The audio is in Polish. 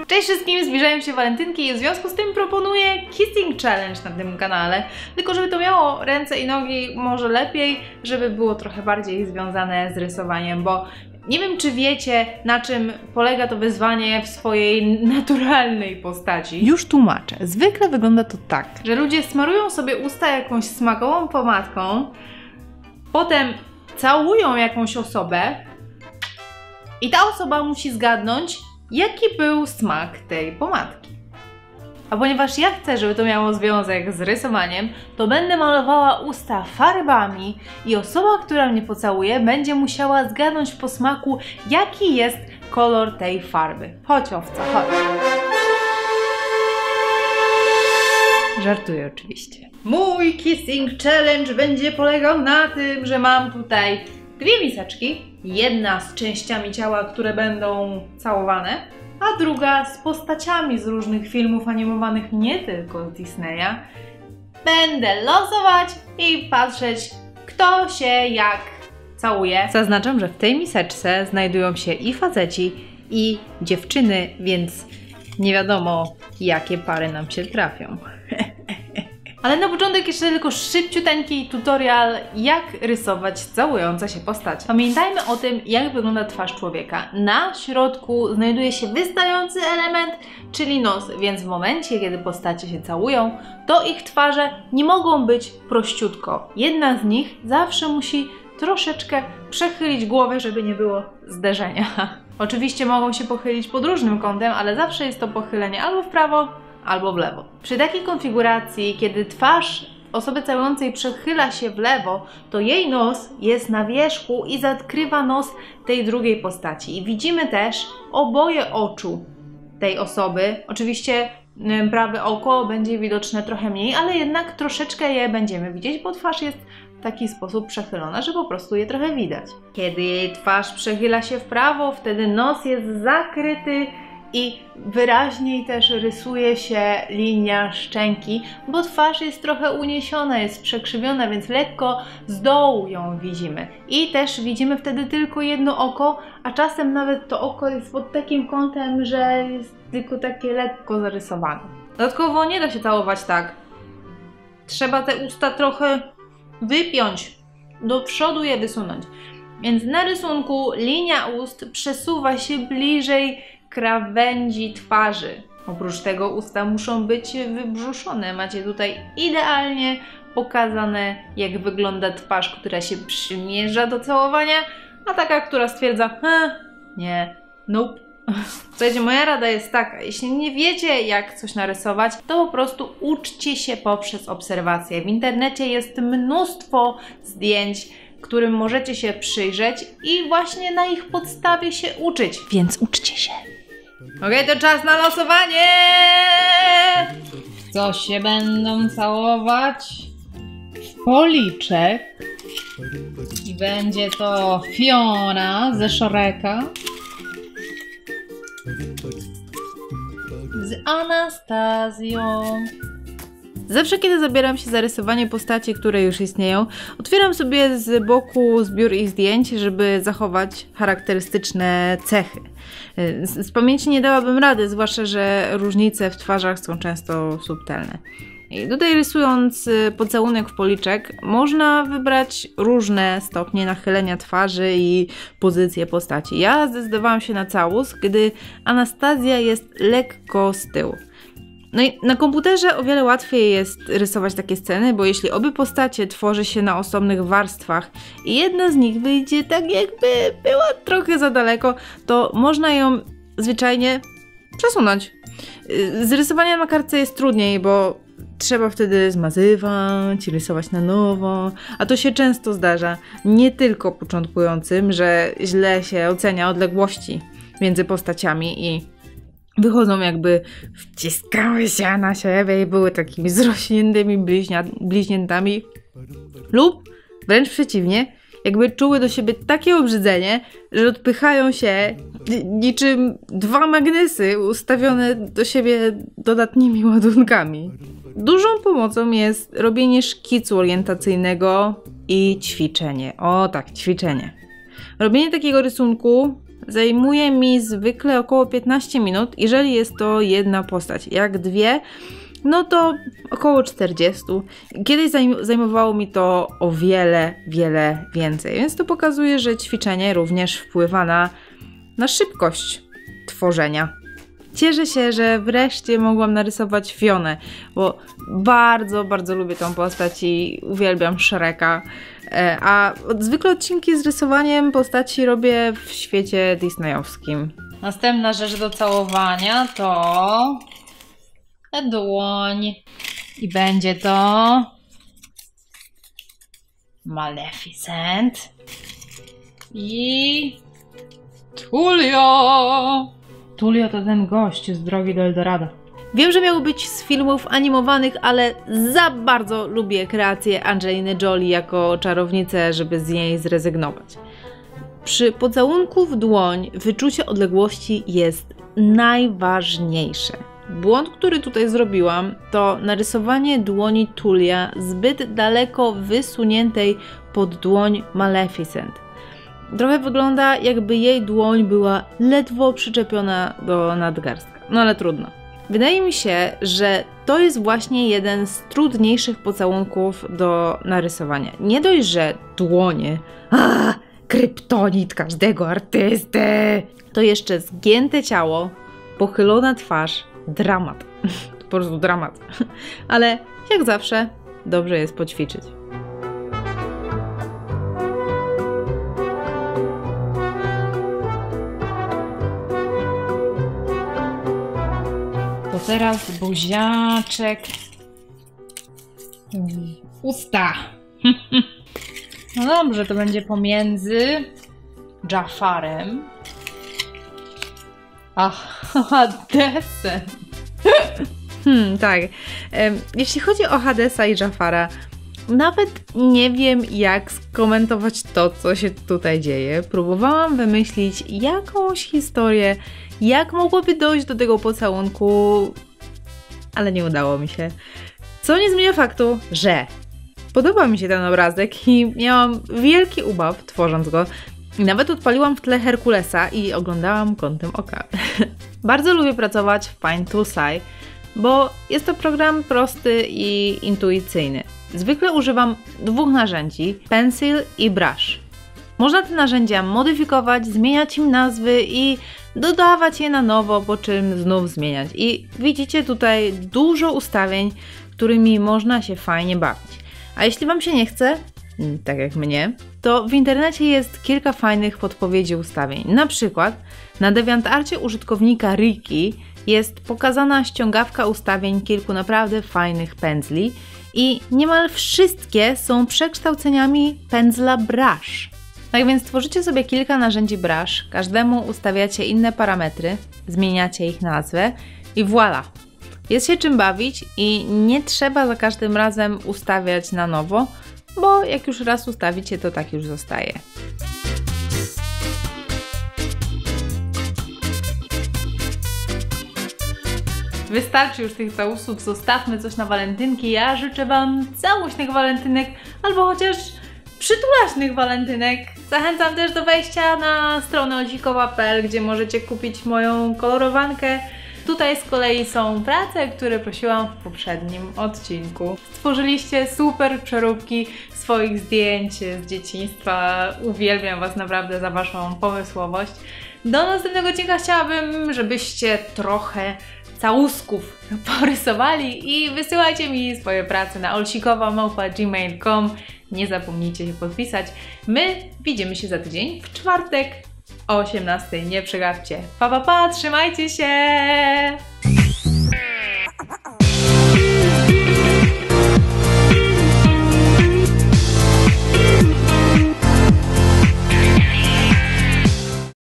Cześć wszystkim, zbliżają się walentynki i w związku z tym proponuję Kissing Challenge na tym kanale. Tylko żeby to miało ręce i nogi, może lepiej, żeby było trochę bardziej związane z rysowaniem, bo nie wiem, czy wiecie, na czym polega to wyzwanie w swojej naturalnej postaci. Już tłumaczę. Zwykle wygląda to tak, że ludzie smarują sobie usta jakąś smakową pomadką, potem całują jakąś osobę i ta osoba musi zgadnąć, jaki był smak tej pomadki. A ponieważ ja chcę, żeby to miało związek z rysowaniem, to będę malowała usta farbami i osoba, która mnie pocałuje, będzie musiała zgadnąć po smaku, jaki jest kolor tej farby. Chodź, owca, chodź. Żartuję oczywiście. Mój Kissing Challenge będzie polegał na tym, że mam tutaj dwie miseczki. Jedna z częściami ciała, które będą całowane, a druga z postaciami z różnych filmów animowanych, nie tylko z Disneya. Będę losować i patrzeć, kto się jak całuje. Zaznaczam, że w tej miseczce znajdują się i faceci, i dziewczyny, więc nie wiadomo, jakie pary nam się trafią. Ale na początek jeszcze tylko szybciuteńki tutorial, jak rysować całujące się postacie. Pamiętajmy o tym, jak wygląda twarz człowieka. Na środku znajduje się wystający element, czyli nos, więc w momencie, kiedy postacie się całują, to ich twarze nie mogą być prościutko. Jedna z nich zawsze musi troszeczkę przechylić głowę, żeby nie było zderzenia. Oczywiście mogą się pochylić pod różnym kątem, ale zawsze jest to pochylenie albo w prawo, albo w lewo. Przy takiej konfiguracji, kiedy twarz osoby całującej przechyla się w lewo, to jej nos jest na wierzchu i zakrywa nos tej drugiej postaci. I widzimy też oboje oczu tej osoby. Oczywiście prawe oko będzie widoczne trochę mniej, ale jednak troszeczkę je będziemy widzieć, bo twarz jest w taki sposób przechylona, że po prostu je trochę widać. Kiedy jej twarz przechyla się w prawo, wtedy nos jest zakryty i wyraźniej też rysuje się linia szczęki, bo twarz jest trochę uniesiona, jest przekrzywiona, więc lekko z dołu ją widzimy. I też widzimy wtedy tylko jedno oko, a czasem nawet to oko jest pod takim kątem, że jest tylko takie lekko zarysowane. Dodatkowo nie da się całować tak. Trzeba te usta trochę wypiąć, do przodu je wysunąć. Więc na rysunku linia ust przesuwa się bliżej krawędzi twarzy. Oprócz tego usta muszą być wybrzuszone. Macie tutaj idealnie pokazane, jak wygląda twarz, która się przymierza do całowania, a taka, która stwierdza, nie, nope. Słuchajcie, moja rada jest taka, jeśli nie wiecie, jak coś narysować, to po prostu uczcie się poprzez obserwację. W internecie jest mnóstwo zdjęć, którym możecie się przyjrzeć i właśnie na ich podstawie się uczyć. Więc uczcie się. Okej, to czas na losowanie! W co się będą całować? W policzek. I będzie to Fiona ze Shreka z Anastazją. Zawsze, kiedy zabieram się za rysowanie postaci, które już istnieją, otwieram sobie z boku zbiór ich zdjęć, żeby zachować charakterystyczne cechy. Z pamięci nie dałabym rady, zwłaszcza, że różnice w twarzach są często subtelne. I tutaj rysując pocałunek w policzek, można wybrać różne stopnie nachylenia twarzy i pozycje postaci. Ja zdecydowałam się na całus, gdy Anastazja jest lekko z tyłu. No i na komputerze o wiele łatwiej jest rysować takie sceny, bo jeśli obie postacie tworzy się na osobnych warstwach i jedna z nich wyjdzie tak, jakby była trochę za daleko, to można ją zwyczajnie przesunąć. Z rysowania na kartce jest trudniej, bo trzeba wtedy zmazywać, rysować na nowo, a to się często zdarza, nie tylko początkującym, że źle się ocenia odległości między postaciami i wychodzą jakby wciskały się na siebie i były takimi zrośniętymi bliźniętami lub wręcz przeciwnie, jakby czuły do siebie takie obrzydzenie, że odpychają się niczym dwa magnesy ustawione do siebie dodatnimi ładunkami. Dużą pomocą jest robienie szkicu orientacyjnego i ćwiczenie. O tak, ćwiczenie. Robienie takiego rysunku zajmuje mi zwykle około 15 minut, jeżeli jest to jedna postać. Jak dwie, no to około 40. Kiedyś zajmowało mi to o wiele więcej, więc to pokazuje, że ćwiczenie również wpływa na szybkość tworzenia. Cieszę się, że wreszcie mogłam narysować Fionę, bo bardzo lubię tą postać i uwielbiam Shreka. A zwykle odcinki z rysowaniem postaci robię w świecie disneyowskim. Następna rzecz do całowania to dłoń. I będzie to Maleficent i Tulio. Tulio to ten gość z Drogi do Eldorado. Wiem, że miało być z filmów animowanych, ale za bardzo lubię kreację Angeliny Jolie jako czarownicę, żeby z niej zrezygnować. Przy pocałunku w dłoń wyczucie odległości jest najważniejsze. Błąd, który tutaj zrobiłam, to narysowanie dłoni Tulia zbyt daleko wysuniętej pod dłoń Maleficent. Trochę wygląda, jakby jej dłoń była ledwo przyczepiona do nadgarstka. No ale trudno. Wydaje mi się, że to jest właśnie jeden z trudniejszych pocałunków do narysowania. Nie dość, że dłonie, kryptonit każdego artysty, to jeszcze zgięte ciało, pochylona twarz, dramat. Po prostu dramat. Ale jak zawsze, dobrze jest poćwiczyć. To teraz buziaczek. Usta. No dobrze, to będzie pomiędzy Jafarem a Hadesem. Tak. Jeśli chodzi o Hadesa i Jafara, nawet nie wiem, jak skomentować to, co się tutaj dzieje. Próbowałam wymyślić jakąś historię, jak mogłoby dojść do tego pocałunku, ale nie udało mi się. Co nie zmienia faktu, że podoba mi się ten obrazek i miałam wielki ubaw tworząc go. I nawet odpaliłam w tle Herkulesa i oglądałam kątem oka. Bardzo lubię pracować w Paint Tools'y, bo jest to program prosty i intuicyjny. Zwykle używam dwóch narzędzi, Pencil i Brush. Można te narzędzia modyfikować, zmieniać im nazwy i dodawać je na nowo, po czym znów zmieniać. I widzicie tutaj dużo ustawień, którymi można się fajnie bawić. A jeśli Wam się nie chce, tak jak mnie, to w internecie jest kilka fajnych podpowiedzi ustawień. Na przykład na DeviantArcie użytkownika Ricky jest pokazana ściągawka ustawień kilku naprawdę fajnych pędzli i niemal wszystkie są przekształceniami pędzla Brush. Tak więc tworzycie sobie kilka narzędzi Brush, każdemu ustawiacie inne parametry, zmieniacie ich nazwę i voilà! Jest się czym bawić i nie trzeba za każdym razem ustawiać na nowo, bo jak już raz ustawicie, to tak już zostaje. Wystarczy już tych całusów, zostawmy coś na walentynki. Ja życzę Wam całośnych walentynek, albo chociaż przytulaśnych walentynek. Zachęcam też do wejścia na stronę olsikowa.pl, gdzie możecie kupić moją kolorowankę. Tutaj z kolei są prace, które prosiłam w poprzednim odcinku. Stworzyliście super przeróbki swoich zdjęć z dzieciństwa. Uwielbiam Was naprawdę za Waszą pomysłowość. Do następnego odcinka chciałabym, żebyście trochę całusków porysowali i wysyłajcie mi swoje prace na olsikowa@gmail.com. Nie zapomnijcie się podpisać. My widzimy się za tydzień w czwartek o 18:00. Nie przegapcie. Pa, pa, pa, trzymajcie się!